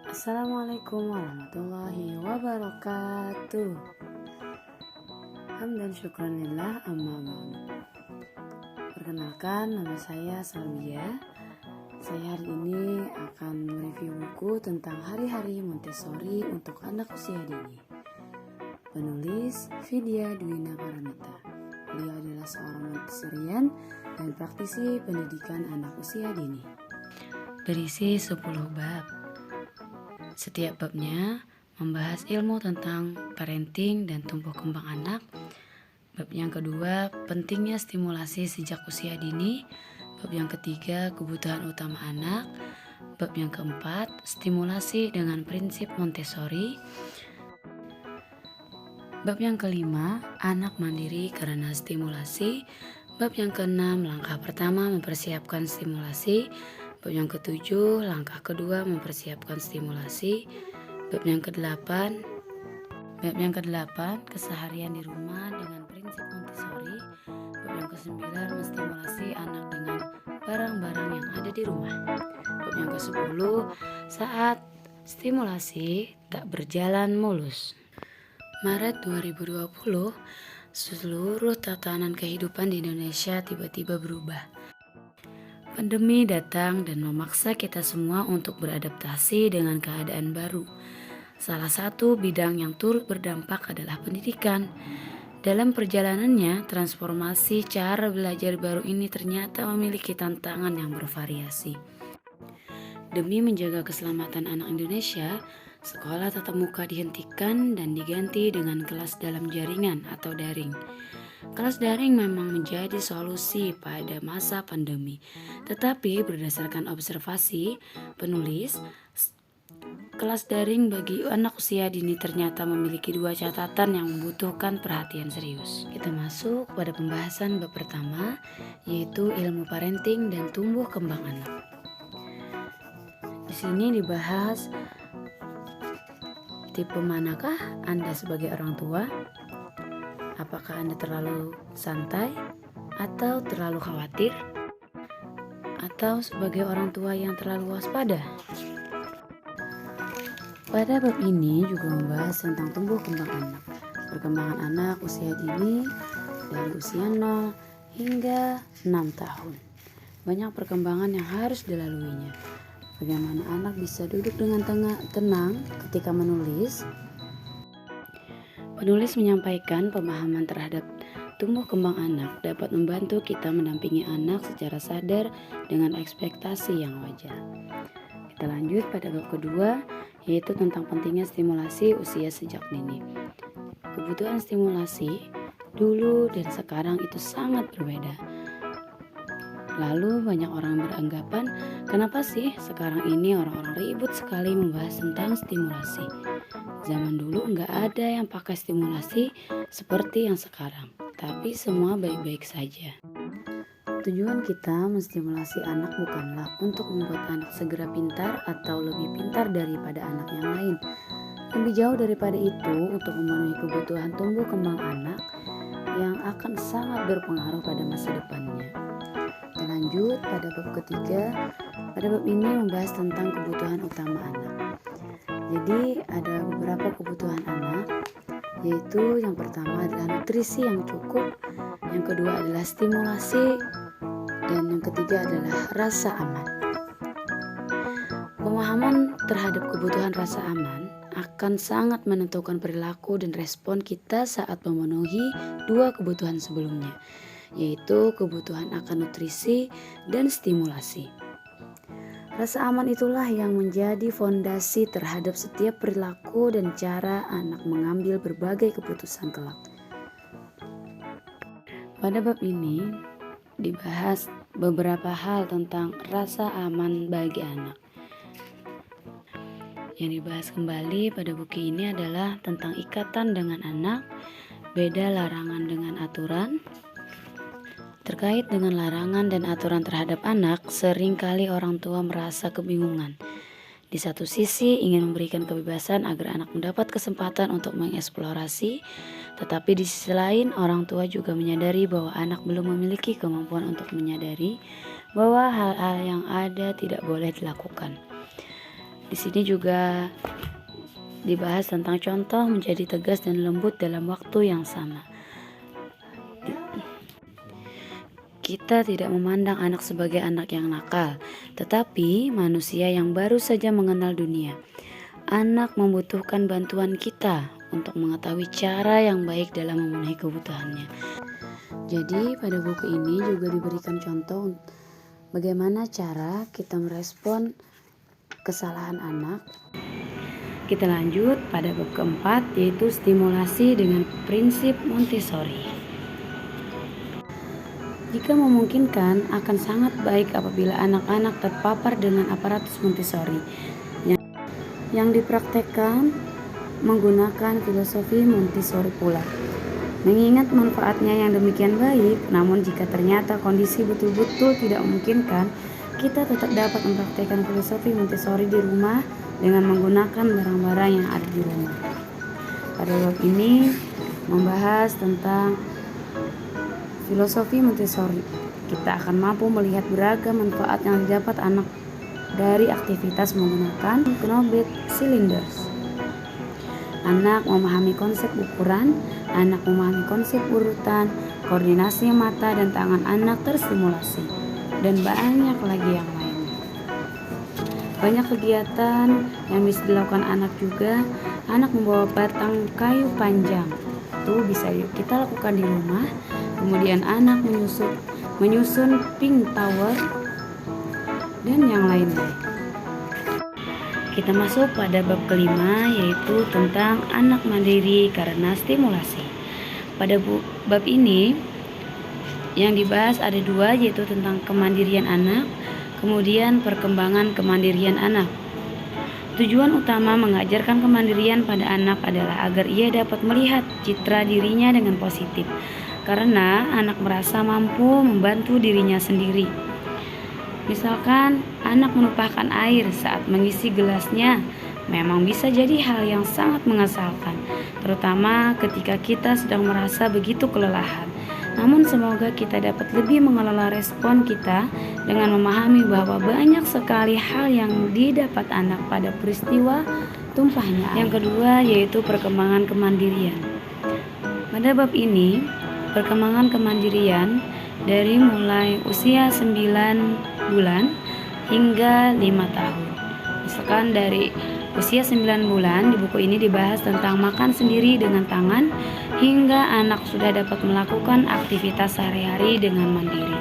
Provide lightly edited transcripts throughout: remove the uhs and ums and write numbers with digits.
Assalamualaikum warahmatullahi wabarakatuh. Hamdan syukranillah amma ba'du. Perkenalkan, nama saya Salbia. Saya hari ini akan mereview buku tentang hari-hari Montessori untuk anak usia dini. Penulis Vidya Dwina Paramita. Beliau adalah seorang Montessorian dan praktisi pendidikan anak usia dini. Berisi 10 bab. Setiap babnya membahas ilmu tentang parenting dan tumbuh kembang anak. Bab yang kedua, pentingnya stimulasi sejak usia dini. Bab yang ketiga, kebutuhan utama anak. Bab yang keempat, stimulasi dengan prinsip Montessori. Bab yang kelima, anak mandiri karena stimulasi. Bab yang keenam, langkah pertama mempersiapkan stimulasi. Bab yang ketujuh, langkah kedua mempersiapkan stimulasi. Bab yang kedelapan, keseharian di rumah dengan prinsip Montessori. Bab yang kesembilan, menstimulasi anak dengan barang-barang yang ada di rumah. Bab yang ke-10, saat stimulasi tak berjalan mulus. Maret 2020, seluruh tatanan kehidupan di Indonesia tiba-tiba berubah. Pandemi datang dan memaksa kita semua untuk beradaptasi dengan keadaan baru. Salah satu bidang yang turut berdampak adalah pendidikan. Dalam perjalanannya, transformasi cara belajar baru ini ternyata memiliki tantangan yang bervariasi. Demi menjaga keselamatan anak Indonesia, sekolah tatap muka dihentikan dan diganti dengan kelas dalam jaringan atau daring. Kelas daring memang menjadi solusi pada masa pandemi, tetapi berdasarkan observasi penulis, kelas daring bagi anak usia dini ternyata memiliki dua catatan yang membutuhkan perhatian serius. Kita masuk pada pembahasan bab pertama, yaitu ilmu parenting dan tumbuh kembang anak. Di sini dibahas tipe manakah Anda sebagai orang tua. Apakah Anda terlalu santai atau terlalu khawatir? Atau sebagai orang tua yang terlalu waspada? Pada bab ini juga membahas tentang tumbuh kembang anak. Perkembangan anak usia dini dari usia 0 hingga 6 tahun. Banyak perkembangan yang harus dilaluinya. Bagaimana anak bisa duduk dengan tenang ketika menulis. Penulis menyampaikan pemahaman terhadap tumbuh kembang anak dapat membantu kita mendampingi anak secara sadar dengan ekspektasi yang wajar. Kita lanjut pada bab kedua, yaitu tentang pentingnya stimulasi usia sejak dini. Kebutuhan stimulasi dulu dan sekarang itu sangat berbeda. Lalu banyak orang beranggapan, kenapa sih sekarang ini orang-orang ribut sekali membahas tentang stimulasi? Zaman dulu nggak ada yang pakai stimulasi seperti yang sekarang, tapi semua baik-baik saja. Tujuan kita menstimulasi anak bukanlah untuk membuat anak segera pintar atau lebih pintar daripada anak yang lain. Lebih jauh daripada itu, untuk memenuhi kebutuhan tumbuh kembang anak yang akan sangat berpengaruh pada masa depannya. Kita lanjut pada bab ketiga. Pada bab ini membahas tentang kebutuhan utama anak. Jadi ada beberapa kebutuhan anak, yaitu yang pertama adalah nutrisi yang cukup, yang kedua adalah stimulasi, dan yang ketiga adalah rasa aman. Pemahaman terhadap kebutuhan rasa aman akan sangat menentukan perilaku dan respon kita saat memenuhi dua kebutuhan sebelumnya, yaitu kebutuhan akan nutrisi dan stimulasi. Rasa aman itulah yang menjadi fondasi terhadap setiap perilaku dan cara anak mengambil berbagai keputusan kelak. Pada bab ini dibahas beberapa hal tentang rasa aman bagi anak. Yang dibahas kembali pada buku ini adalah tentang ikatan dengan anak, beda larangan dengan aturan. Terkait dengan larangan dan aturan terhadap anak, seringkali orang tua merasa kebingungan. Di satu sisi ingin memberikan kebebasan agar anak mendapat kesempatan untuk mengeksplorasi, tetapi di sisi lain orang tua juga menyadari bahwa anak belum memiliki kemampuan untuk menyadari bahwa hal-hal yang ada tidak boleh dilakukan. Di sini juga dibahas tentang contoh menjadi tegas dan lembut dalam waktu yang sama. Kita tidak memandang anak sebagai anak yang nakal, tetapi manusia yang baru saja mengenal dunia. Anak membutuhkan bantuan kita untuk mengetahui cara yang baik dalam memenuhi kebutuhannya. Jadi pada buku ini juga diberikan contoh bagaimana cara kita merespon kesalahan anak. Kita lanjut pada bab keempat, yaitu stimulasi dengan prinsip Montessori. Jika memungkinkan, akan sangat baik apabila anak-anak terpapar dengan aparatus Montessori yang dipraktekkan menggunakan filosofi Montessori pula. Mengingat manfaatnya yang demikian baik, namun jika ternyata kondisi betul-betul tidak memungkinkan, kita tetap dapat mempraktekkan filosofi Montessori di rumah dengan menggunakan barang-barang yang ada di rumah. Pada bab ini membahas tentang filosofi Montessori. Kita akan mampu melihat beragam manfaat yang didapat anak dari aktivitas menggunakan Knoblet cylinders. Anak memahami konsep ukuran, anak memahami konsep urutan, koordinasi mata dan tangan anak terstimulasi, dan banyak lagi yang lainnya. Banyak kegiatan yang bisa dilakukan anak juga. Anak membawa batang kayu panjang, itu bisa kita lakukan di rumah. Kemudian anak menyusun pink tower dan yang lainnya. Kita masuk pada bab kelima, yaitu tentang anak mandiri karena stimulasi. Pada bab ini yang dibahas ada dua, yaitu tentang kemandirian anak, kemudian perkembangan kemandirian anak. Tujuan utama mengajarkan kemandirian pada anak adalah agar ia dapat melihat citra dirinya dengan positif, karena anak merasa mampu membantu dirinya sendiri. Misalkan anak menumpahkan air saat mengisi gelasnya, memang bisa jadi hal yang sangat mengesalkan, terutama ketika kita sedang merasa begitu kelelahan. Namun semoga kita dapat lebih mengelola respon kita dengan memahami bahwa banyak sekali hal yang didapat anak pada peristiwa tumpahnya air. Yang kedua yaitu perkembangan kemandirian. Pada bab ini, perkembangan kemandirian dari mulai usia 9 bulan hingga 5 tahun. Misalkan dari usia 9 bulan, di buku ini dibahas tentang makan sendiri dengan tangan hingga anak sudah dapat melakukan aktivitas sehari-hari dengan mandiri.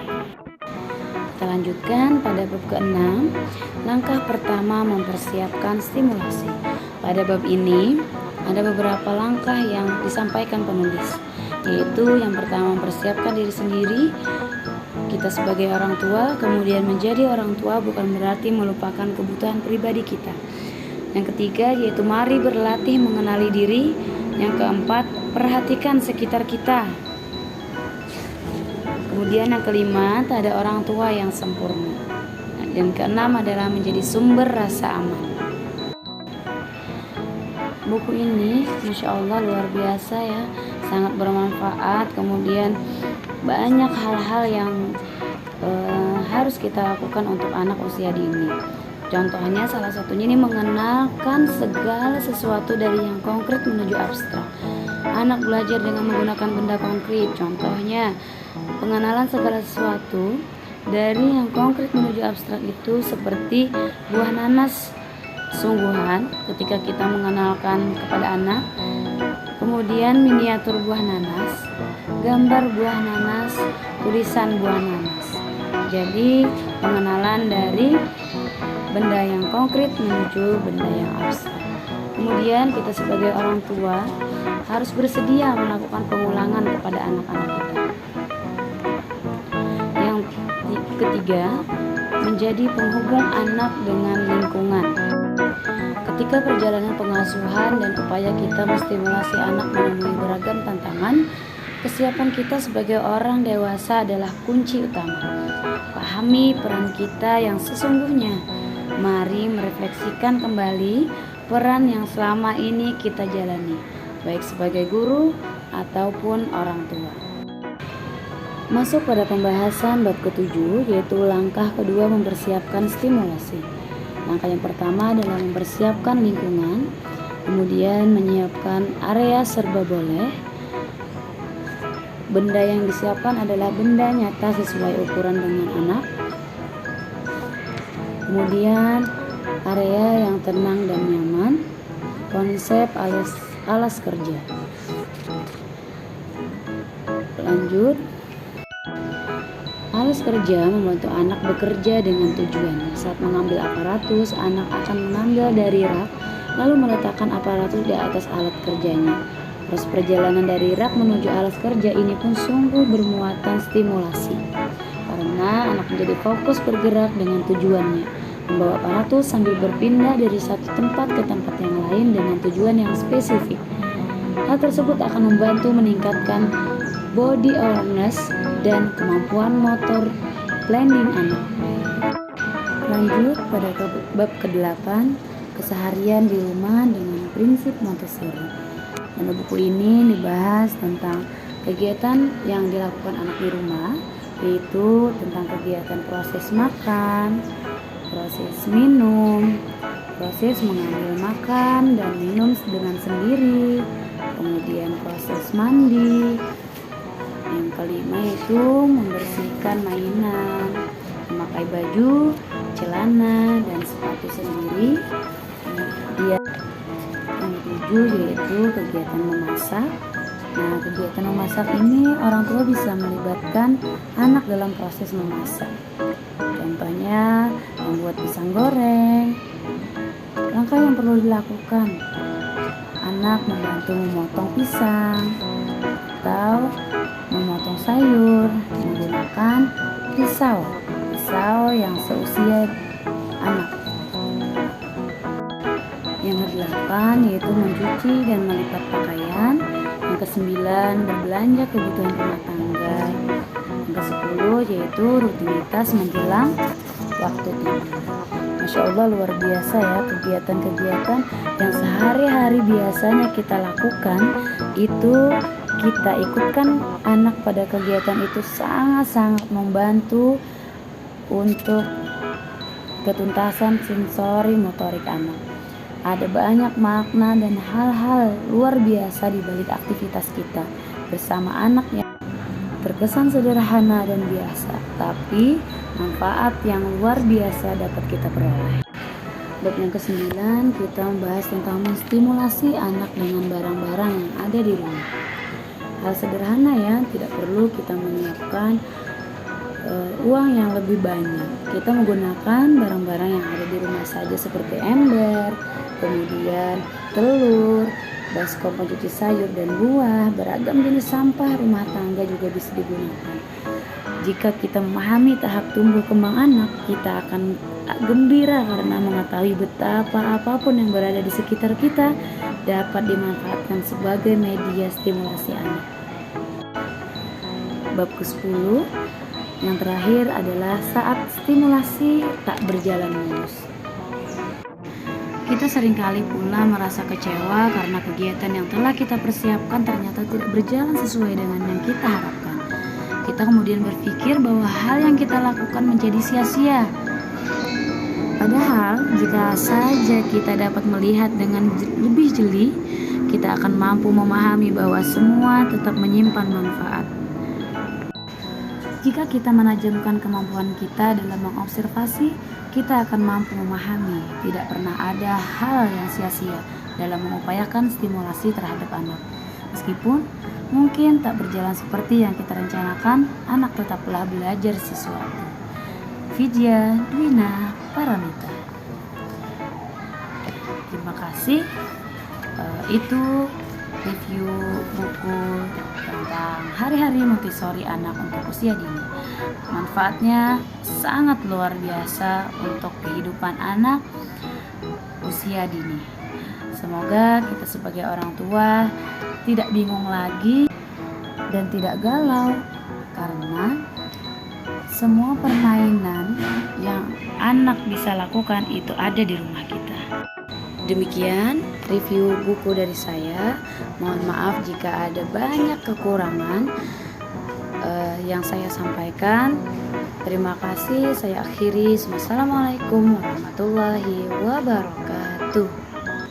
Kita lanjutkan pada bab ke-6, langkah pertama mempersiapkan stimulasi. Pada bab ini ada beberapa langkah yang disampaikan penulis, yaitu yang pertama mempersiapkan diri sendiri. Kita sebagai orang tua, kemudian menjadi orang tua bukan berarti melupakan kebutuhan pribadi kita. Yang ketiga yaitu mari berlatih mengenali diri. Yang keempat, perhatikan sekitar kita. Kemudian yang kelima, tak ada orang tua yang sempurna. Dan keenam adalah menjadi sumber rasa aman. Buku ini Masya Allah luar biasa ya, sangat bermanfaat. Kemudian banyak hal-hal yang harus kita lakukan untuk anak usia dini. Contohnya salah satunya ini mengenalkan segala sesuatu dari yang konkret menuju abstrak. Anak belajar dengan menggunakan benda konkret. Contohnya pengenalan segala sesuatu dari yang konkret menuju abstrak itu seperti buah nanas sungguhan ketika kita mengenalkan kepada anak. Kemudian miniatur buah nanas, gambar buah nanas, tulisan buah nanas. Jadi pengenalan dari benda yang konkret menuju benda yang abstrak. Kemudian kita sebagai orang tua harus bersedia melakukan pengulangan kepada anak-anak kita. Yang ketiga, menjadi penghubung anak dengan lingkungan. Ketika perjalanan pengasuhan dan upaya kita menstimulasi anak menemui beragam tantangan, kesiapan kita sebagai orang dewasa adalah kunci utama. Pahami peran kita yang sesungguhnya. Mari merefleksikan kembali peran yang selama ini kita jalani, baik sebagai guru ataupun orang tua. Masuk pada pembahasan bab ke-7, yaitu langkah kedua mempersiapkan stimulasi. Langkah yang pertama adalah mempersiapkan lingkungan, kemudian menyiapkan area serba boleh. Benda yang disiapkan adalah benda nyata sesuai ukuran dengan anak. Kemudian area yang tenang dan nyaman. Konsep alas kerja. Lanjut. Alas kerja membantu anak bekerja dengan tujuan. Saat mengambil aparatus, anak akan mengambil dari rak, lalu meletakkan aparatus di atas alat kerjanya. Proses perjalanan dari rak menuju alas kerja ini pun sungguh bermuatan stimulasi, karena anak menjadi fokus bergerak dengan tujuannya, membawa aparatus sambil berpindah dari satu tempat ke tempat yang lain dengan tujuan yang spesifik. Hal tersebut akan membantu meningkatkan body awareness dan kemampuan motor planning anak. Lanjut pada bab ke-8, keseharian di rumah dengan prinsip Montessori. Pada buku ini dibahas tentang kegiatan yang dilakukan anak di rumah, yaitu tentang kegiatan proses makan, proses minum, proses mengambil makan dan minum dengan sendiri, kemudian proses mandi. Yang kelima itu membersihkan mainan, memakai baju, celana, dan sepatu sendiri. Kemudian yang ketujuh yaitu kegiatan memasak. Nah, kegiatan memasak ini orang tua bisa melibatkan anak dalam proses memasak. Contohnya membuat pisang goreng. Langkah yang perlu dilakukan: anak membantu memotong pisang atau memotong sayur menggunakan pisau yang seusia anak. Yang ke-8 yaitu mencuci dan melipat pakaian. Yang ke-9 berbelanja kebutuhan rumah tangga. Yang ke-10 yaitu rutinitas menjelang waktu tidur. Masya Allah, luar biasa ya kegiatan-kegiatan yang sehari-hari biasanya kita lakukan, itu kita ikutkan anak pada kegiatan itu sangat-sangat membantu untuk ketuntasan sensori motorik anak. Ada banyak makna dan hal-hal luar biasa di balik aktivitas kita bersama anak yang terkesan sederhana dan biasa, tapi manfaat yang luar biasa dapat kita peroleh. Bab yang ke-9 kita membahas tentang menstimulasi anak dengan barang-barang yang ada di rumah. Hal sederhana ya, tidak perlu kita menyiapkan uang yang lebih banyak. Kita menggunakan barang-barang yang ada di rumah saja seperti ember, kemudian telur, baskom pencuci sayur dan buah, beragam jenis sampah rumah tangga juga bisa digunakan. Jika kita memahami tahap tumbuh kembang anak, kita akan gembira karena mengetahui betapa apapun yang berada di sekitar kita dapat dimanfaatkan sebagai media stimulasi anak. Bab ke-10 yang terakhir adalah saat stimulasi tak berjalan mulus. Kita seringkali pula merasa kecewa karena kegiatan yang telah kita persiapkan ternyata tidak berjalan sesuai dengan yang kita harapkan. Kita kemudian berpikir bahwa hal yang kita lakukan menjadi sia-sia. Padahal jika saja kita dapat melihat dengan lebih jeli, kita akan mampu memahami bahwa semua tetap menyimpan manfaat. Jika kita menajamkan kemampuan kita dalam mengobservasi, kita akan mampu memahami tidak pernah ada hal yang sia-sia dalam mengupayakan stimulasi terhadap anak. Meskipun mungkin tak berjalan seperti yang kita rencanakan, anak tetaplah belajar sesuatu. Vidya Dwina Paramita. Terima kasih. Itu review buku tentang hari-hari Montessori anak untuk usia dini. Manfaatnya sangat luar biasa untuk kehidupan anak usia dini. Semoga kita sebagai orang tua tidak bingung lagi dan tidak galau, karena semua permainan yang anak bisa lakukan itu ada di rumah kita. Demikian review buku dari saya. Mohon maaf jika ada banyak kekurangan yang saya sampaikan. Terima kasih. Saya akhiri. Wassalamualaikum warahmatullahi wabarakatuh. warahmatullahi wabarakatuh.